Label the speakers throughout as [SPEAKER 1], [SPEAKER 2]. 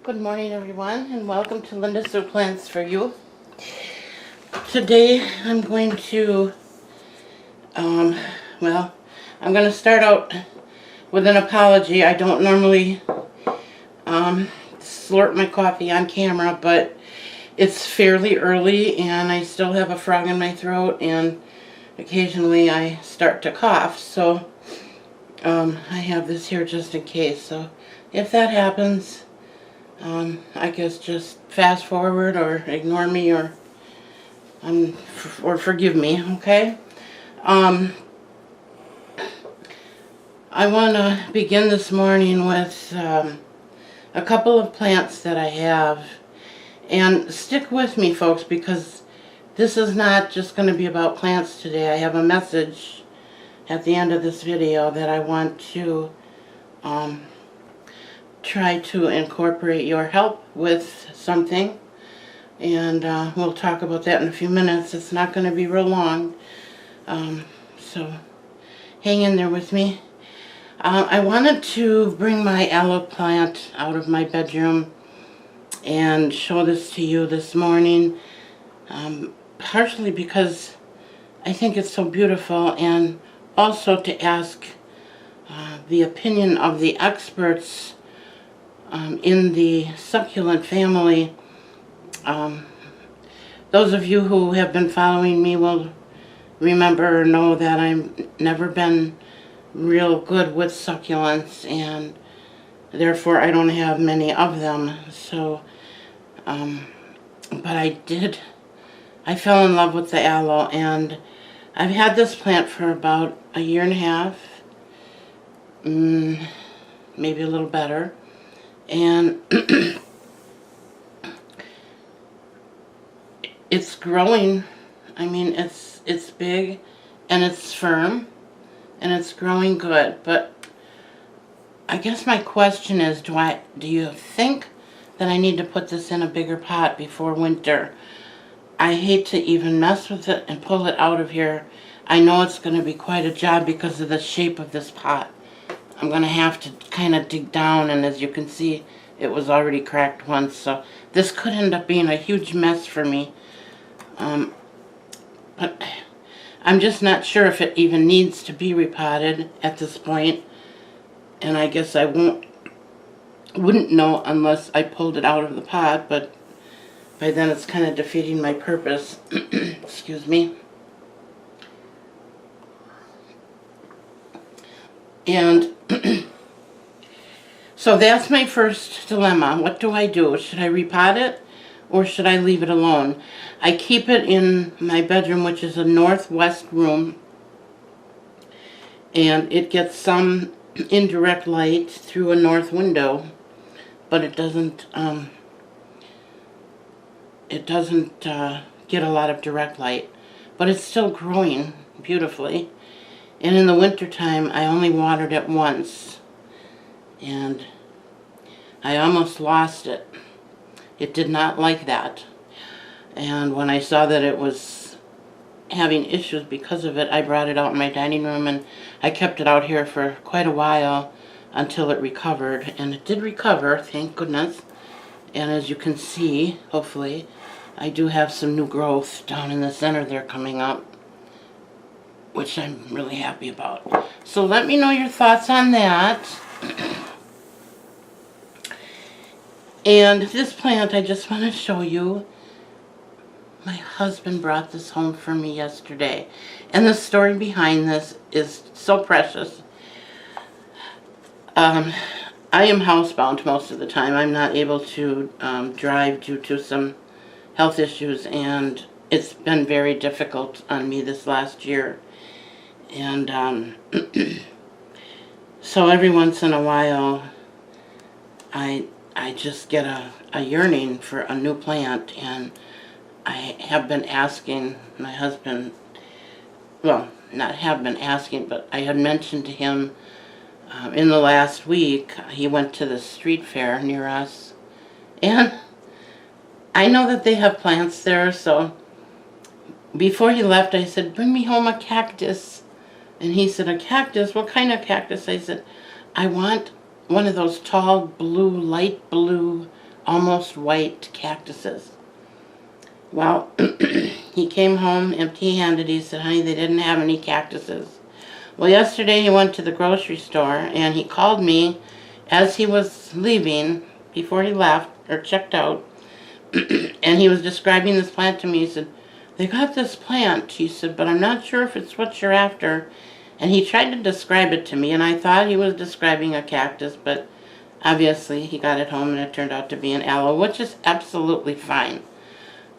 [SPEAKER 1] Good morning, everyone, and welcome to Linda's Plants for You. Today I'm going to, I'm going to start out with an apology. I don't normally slurp my coffee on camera, but it's fairly early and I still have a frog in my throat and occasionally I start to cough, so I have this here just in case. So if that happens, I guess just fast forward or ignore me or forgive me, okay? I want to begin this morning with a couple of plants that I have. And stick with me, folks, because this is not just going to be about plants today. I have a message at the end of this video that I want to try to incorporate your help with something, and we'll talk about that in a few minutes. It's not going to be real long, so hang in there with me. I wanted to bring my aloe plant out of my bedroom and show this to you this morning, partially because I think it's so beautiful, and also to ask the opinion of the experts in the succulent family. Those of you who have been following me will remember or know that I've never been real good with succulents, and therefore I don't have many of them. So, but I fell in love with the aloe, and I've had this plant for about a year and a half, maybe a little better. And it's growing. I mean, it's big and it's firm and it's growing good. But I guess my question is, do you think that I need to put this in a bigger pot before winter? I hate to even mess with it and pull it out of here. I know it's going to be quite a job because of the shape of this pot. I'm going to have to kind of dig down, and as you can see, it was already cracked once, so this could end up being a huge mess for me. But I'm just not sure if it even needs to be repotted at this point, and I guess I wouldn't know unless I pulled it out of the pot, but by then it's kind of defeating my purpose. Excuse me. And so that's my first dilemma. What do I do? Should I repot it or should I leave it alone? I keep it in my bedroom, which is a northwest room, and it gets some indirect light through a north window, but it doesn't get a lot of direct light, but it's still growing beautifully. And in the wintertime, I only watered it once, and I almost lost it. It did not like that. And when I saw that it was having issues because of it, I brought it out in my dining room, and I kept it out here for quite a while until it recovered. And it did recover, thank goodness. And as you can see, hopefully, I do have some new growth down in the center there coming up, which I'm really happy about. So let me know your thoughts on that. And this plant, I just want to show you. My husband brought this home for me yesterday. And the story behind this is so precious. I am housebound most of the time. I'm not able to drive due to some health issues, and it's been very difficult on me this last year. And so every once in a while, I just get a yearning for a new plant, and I have been asking my husband, well, not have been asking, but I had mentioned to him in the last week. He went to the street fair near us, and I know that they have plants there, so before he left I said, bring me home a cactus. And he said, a cactus? What kind of cactus? I said, I want one of those tall blue, light blue almost white cactuses. Well, he came home empty-handed. He said, honey, they didn't have any cactuses. Well, yesterday he went to the grocery store and he called me as he was leaving, before he left or checked out, and he was describing this plant to me. He said, they got this plant, he said, but I'm not sure if it's what you're after. And he tried to describe it to me, and I thought he was describing a cactus, but obviously he got it home and it turned out to be an aloe, which is absolutely fine.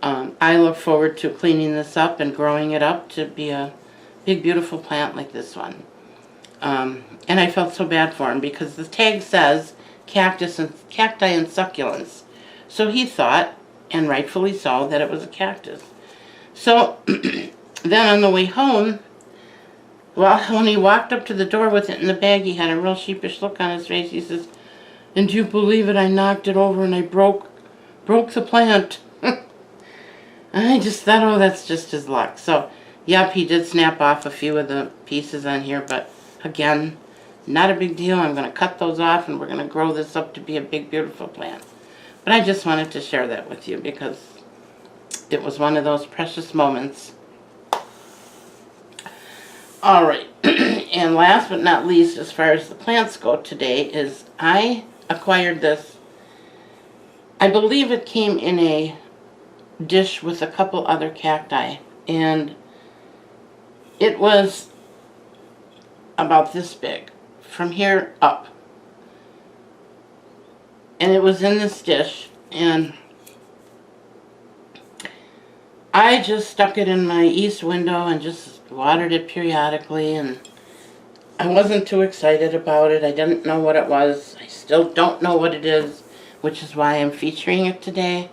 [SPEAKER 1] I look forward to cleaning this up and growing it up to be a big, beautiful plant like this one. And I felt so bad for him because the tag says cacti and succulents. So he thought, and rightfully so, that it was a cactus. So then on the way home, well, when he walked up to the door with it in the bag, he had a real sheepish look on his face. He says, and do you believe it? I knocked it over and I broke the plant. I just thought, oh, that's just his luck. So, yep, he did snap off a few of the pieces on here, but again, not a big deal. I'm going to cut those off and we're going to grow this up to be a big, beautiful plant. But I just wanted to share that with you because it was one of those precious moments. All right, and last but not least, as far as the plants go today, is I acquired this. I believe it came in a dish with a couple other cacti, and it was about this big from here up, and it was in this dish, and I just stuck it in my east window and just watered it periodically, and I wasn't too excited about it. I didn't know what it was. I still don't know what it is, which is why I'm featuring it today.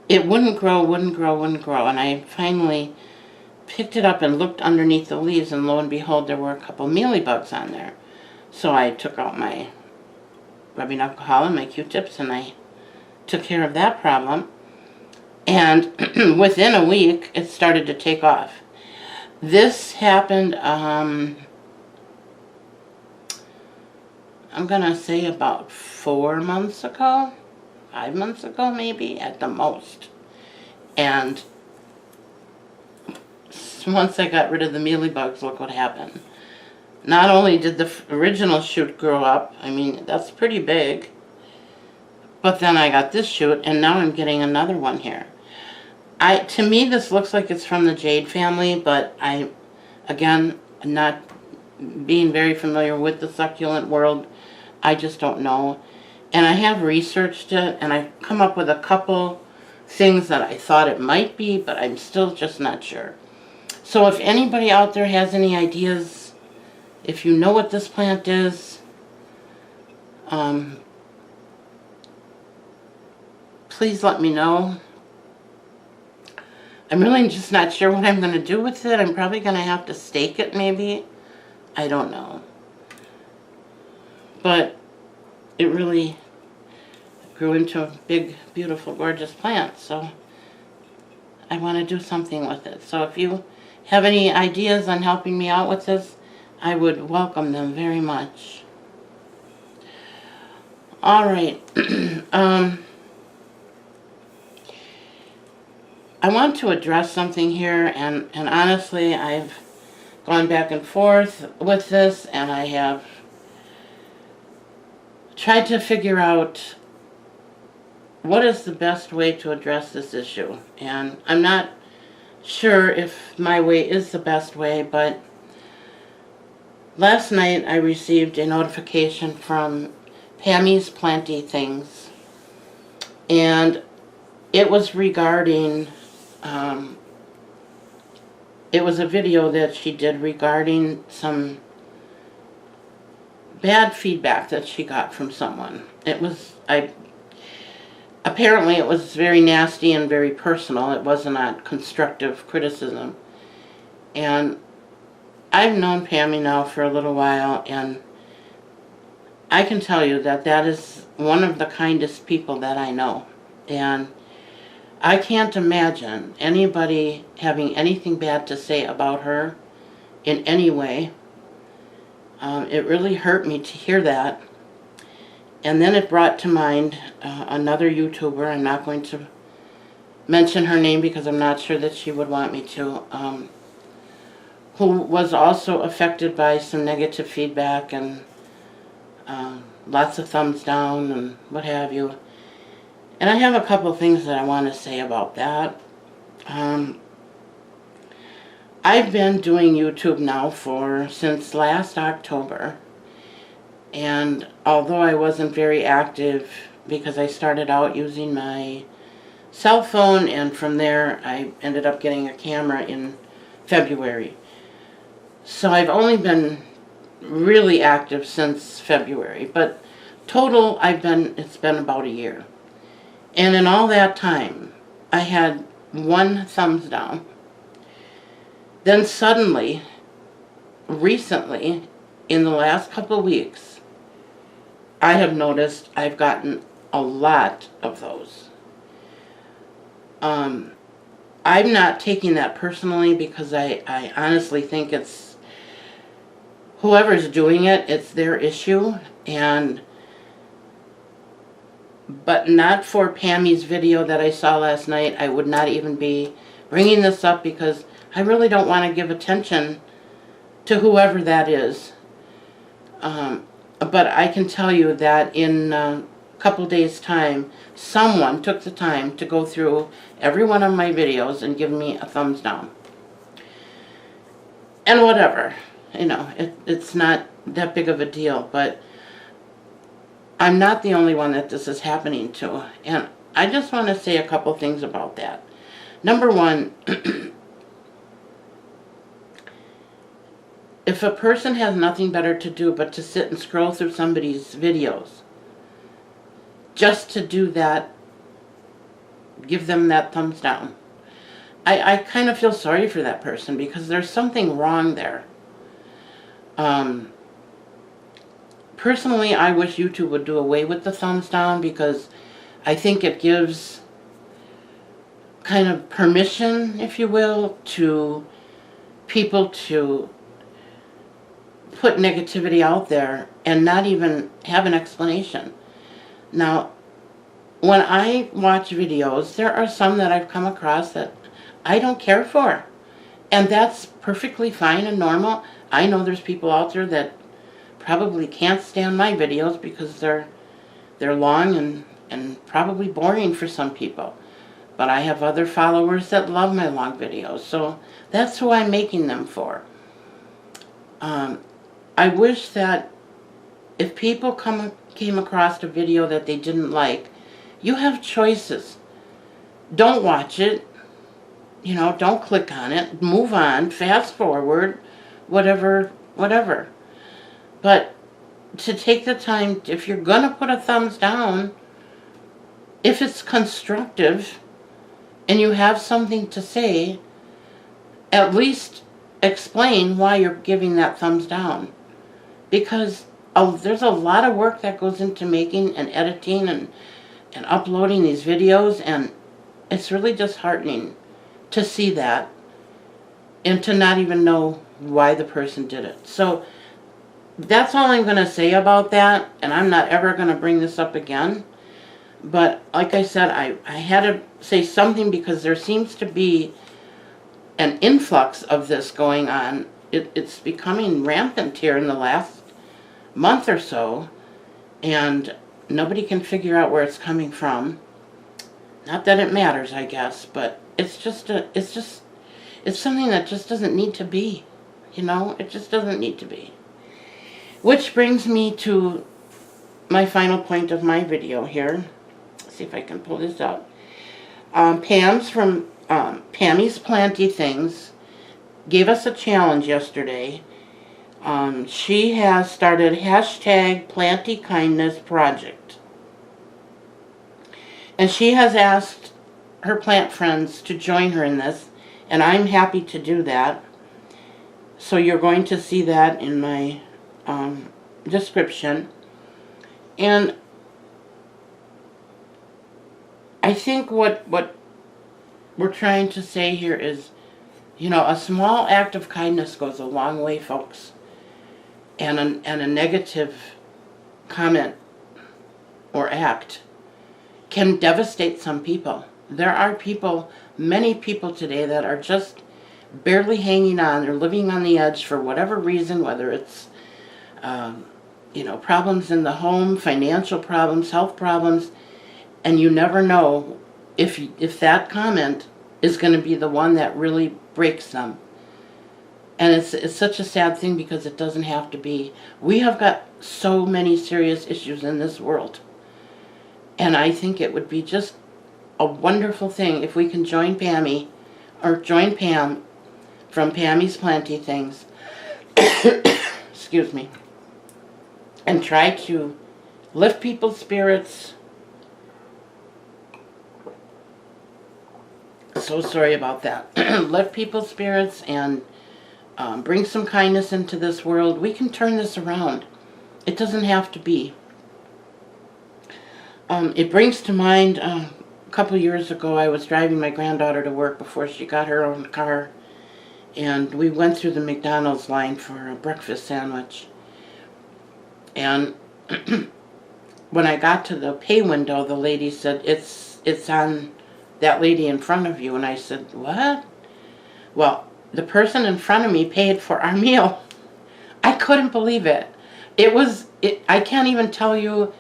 [SPEAKER 1] It wouldn't grow, and I finally picked it up and looked underneath the leaves, and lo and behold, there were a couple mealybugs on there. So I took out my rubbing alcohol and my Q-tips, and I took care of that problem. And within a week, it started to take off. This happened, I'm going to say about 4 months ago, 5 months ago maybe, at the most. And once I got rid of the mealybugs, look what happened. Not only did the original shoot grow up, I mean, that's pretty big, but then I got this shoot, and now I'm getting another one here. To me, this looks like it's from the jade family, but again, not being very familiar with the succulent world, I just don't know. And I have researched it, and I've come up with a couple things that I thought it might be, but I'm still just not sure. So if anybody out there has any ideas, if you know what this plant is, please let me know. I'm really just not sure what I'm going to do with it. I'm probably going to have to stake it maybe. I don't know. But it really grew into a big, beautiful, gorgeous plant. So I want to do something with it. So if you have any ideas on helping me out with this, I would welcome them very much. All right. I want to address something here, and honestly, I've gone back and forth with this, and I have tried to figure out what is the best way to address this issue. And I'm not sure if my way is the best way, but last night I received a notification from Pammy's Planty Things, and it was regarding it was a video that she did regarding some bad feedback that she got from someone. Apparently it was very nasty and very personal. It was not constructive criticism. And I've known Pammy now for a little while, and I can tell you that that is one of the kindest people that I know. And I can't imagine anybody having anything bad to say about her in any way. It really hurt me to hear that. And then it brought to mind another YouTuber. I'm not going to mention her name because I'm not sure that she would want me to, who was also affected by some negative feedback and lots of thumbs down and what have you. And I have a couple of things that I want to say about that. I've been doing YouTube now since last October, and although I wasn't very active because I started out using my cell phone, and from there I ended up getting a camera in February. So I've only been really active since February, but total it's been about a year. And in all that time, I had 1 thumbs down. Then suddenly, recently, in the last couple of weeks, I have noticed I've gotten a lot of those. I'm not taking that personally because I honestly think it's whoever's doing it, it's their issue, but not for Pammy's video that I saw last night. I would not even be bringing this up because I really don't want to give attention to whoever that is. But I can tell you that in a couple days' time, someone took the time to go through every one of my videos and give me a thumbs down. And whatever, it's not that big of a deal, but I'm not the only one that this is happening to. And I just want to say a couple things about that. Number one, if a person has nothing better to do but to sit and scroll through somebody's videos, just to do that, give them that thumbs down. I kind of feel sorry for that person because there's something wrong there. Personally, I wish YouTube would do away with the thumbs down because I think it gives kind of permission, if you will, to people to put negativity out there and not even have an explanation. Now, when I watch videos, there are some that I've come across that I don't care for. And that's perfectly fine and normal. I know there's people out there that probably can't stand my videos because they're long and probably boring for some people. But I have other followers that love my long videos, so that's who I'm making them for. I wish that if people came across a video that they didn't like, you have choices. Don't watch it. Don't click on it. Move on. Fast forward. Whatever. But to take the time, if you're going to put a thumbs down, if it's constructive and you have something to say, at least explain why you're giving that thumbs down. Because there's a lot of work that goes into making and editing and uploading these videos, and it's really disheartening to see that and to not even know why the person did it. So that's all I'm going to say about that, and I'm not ever going to bring this up again. But like I said, I had to say something because there seems to be an influx of this going on. It's becoming rampant here in the last month or so, and nobody can figure out where it's coming from. Not that it matters, I guess, but it's something that just doesn't need to be. It just doesn't need to be. Which brings me to my final point of my video here. Let's see if I can pull this up. Pam's from Pammy's Planty Things gave us a challenge yesterday. She has started #PlantyKindnessProject. And she has asked her plant friends to join her in this, and I'm happy to do that. So you're going to see that in my description. And I think what we're trying to say here is, a small act of kindness goes a long way, folks. And a negative comment or act can devastate some people. There are people, many people today, that are just barely hanging on. They're living on the edge for whatever reason, whether it's problems in the home, financial problems, health problems, and you never know if that comment is going to be the one that really breaks them. And it's such a sad thing, because it doesn't have to be. We have got so many serious issues in this world. And I think it would be just a wonderful thing if we can join Pammy, or join Pam from Pammy's Planty Things, excuse me, and try to lift people's spirits. So sorry about that. Lift people's spirits and bring some kindness into this world. We can turn this around. It doesn't have to be. It brings to mind a couple years ago, I was driving my granddaughter to work before she got her own car, and we went through the McDonald's line for a breakfast sandwich. And when I got to the pay window, the lady said, it's on that lady in front of you. And I said, what? Well, the person in front of me paid for our meal. I couldn't believe it. I can't even tell you,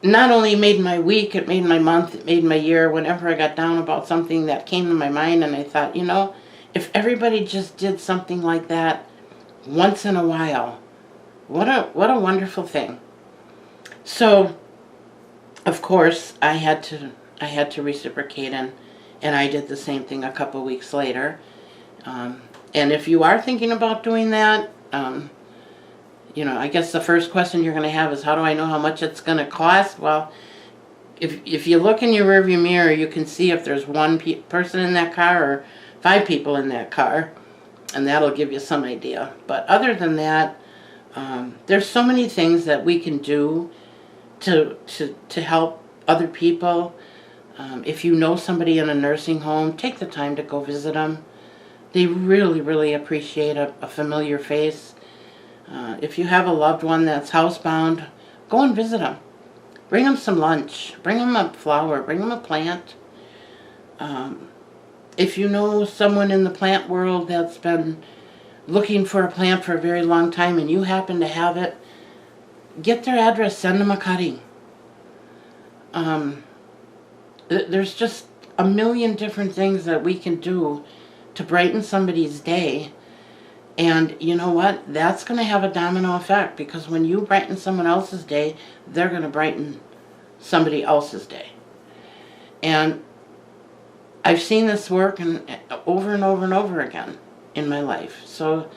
[SPEAKER 1] not only made my week, it made my month, it made my year. Whenever I got down about something that came to my mind, and I thought, if everybody just did something like that once in a while, what a wonderful thing. So, of course, I had to reciprocate, and I did the same thing a couple weeks later. And if you are thinking about doing that, I guess the first question you're going to have is, how do I know how much it's going to cost? Well, if you look in your rearview mirror, you can see if there's one person in that car or 5 people in that car, and that'll give you some idea. But other than that, there's so many things that we can do to help other people. If you know somebody in a nursing home, take the time to go visit them. They really, really appreciate a familiar face. If you have a loved one that's housebound, go and visit them. Bring them some lunch. Bring them a flower. Bring them a plant. If you know someone in the plant world that's been looking for a plant for a very long time and you happen to have it, get their address, send them a cutting. There's just a million different things that we can do to brighten somebody's day. And you know what? That's going to have a domino effect, because when you brighten someone else's day, they're going to brighten somebody else's day. And I've seen this work over and over and over again in my life. So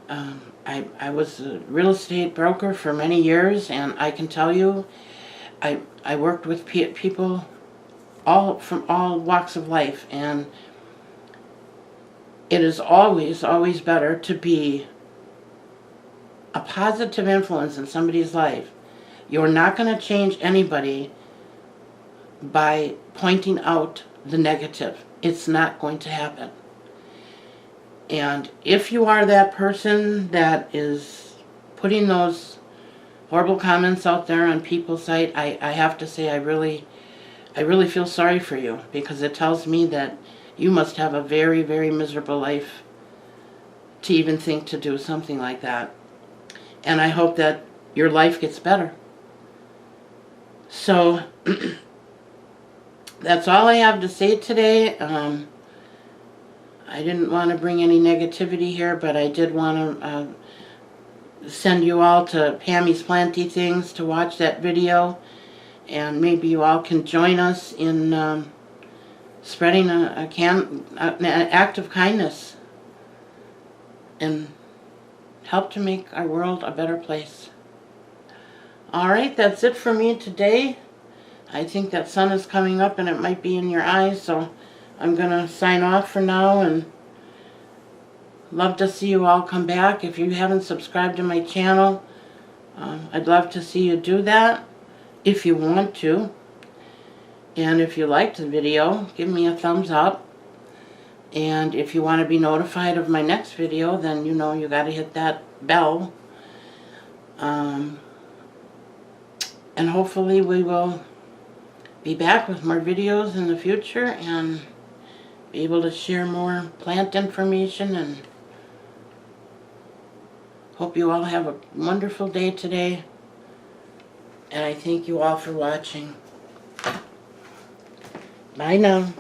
[SPEAKER 1] I was a real estate broker for many years, and I can tell you, I worked with people from all walks of life, and it is always, always better to be a positive influence in somebody's life. You're not going to change anybody by pointing out the negative. It's not going to happen. And if you are that person that is putting those horrible comments out there on people's site, I have to say I really feel sorry for you, because it tells me that you must have a very, very miserable life to even think to do something like that. And I hope that your life gets better. So that's all I have to say today. I didn't want to bring any negativity here, but I did want to send you all to Pammy's Planty Things to watch that video. And maybe you all can join us in spreading an act of kindness and help to make our world a better place. Alright, that's it for me today. I think that sun is coming up and it might be in your eyes, so I'm going to sign off for now, and love to see you all come back. If you haven't subscribed to my channel, I'd love to see you do that if you want to. And if you liked the video, give me a thumbs up. And if you want to be notified of my next video, then you know you got to hit that bell. And hopefully we will be back with more videos in the future and be able to share more plant information, and hope you all have a wonderful day today. And I thank you all for watching. Bye now.